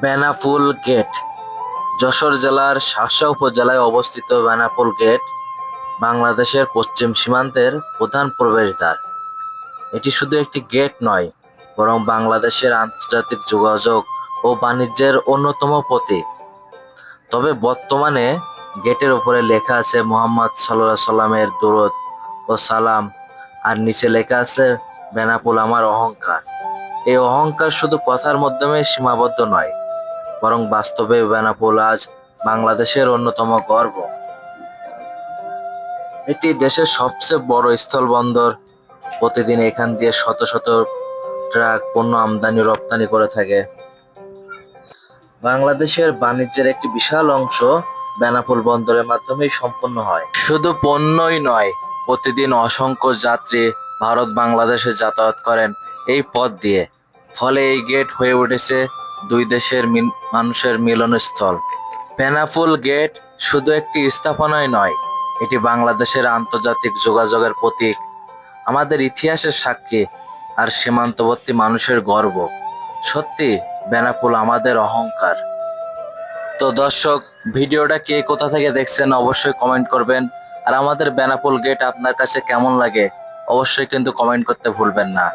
Benapole gate Jessore জেলার শার্শা উপজেলায় অবস্থিত বেনাপোল গেট বাংলাদেশের পশ্চিম সীমান্তের প্রধান প্রবেশদ্বার। এটি শুধু একটি গেট নয়, বরং বাংলাদেশের আন্তর্জাতিক যোগাযোগ ও বাণিজ্যের অন্যতম প্রতীক। তবে বর্তমানে গেটের উপরে লেখা আছে মুহাম্মদ সাল্লাল্লাহু সাল্লামের দরুদ ও সালাম, আর নিচে লেখা আছে বেনাপোল আমার অহংকার। এই অহংকার শুধু কথার মাধ্যমে সীমাবদ্ধ নয়, বরং বাস্তবে বেনাপোল আজ বাংলাদেশের অন্যতম গর্ব। এটি দেশের সবচেয়ে বড় স্থলবন্দর। প্রতিদিন এখান দিয়ে শত শত ট্রাক পণ্য আমদানি রপ্তানি করে থাকে। বাংলাদেশের বাণিজ্যের একটি বিশাল অংশ বেনাপোল বন্দরের মাধ্যমেই সম্পন্ন হয়। শুধু পণ্যই নয়, প্রতিদিন অসংখ্য যাত্রী ভারত বাংলাদেশে যাতায়াত করেন এই পথ দিয়ে। ফলে এই গেট হয়ে উঠেছে দুই দেশের মানুষের মিলনস্থল। বেনাপোল গেট শুধু একটি স্থাপনাই নয়, এটি বাংলাদেশের আন্তর্জাতিক যোগাযোগের প্রতীক, আমাদের ইতিহাসের সাক্ষী, আর সীমান্তবর্তী মানুষের গর্ব। সত্যি বেনাপোল আমাদের অহংকার। তো দর্শক, ভিডিওটা কে কোথা থেকে দেখছেন অবশ্যই কমেন্ট করবেন। আর আমাদের বেনাপোল গেট আপনার কাছে কেমন লাগে অবশ্যই কিন্তু কমেন্ট করতে ভুলবেন না।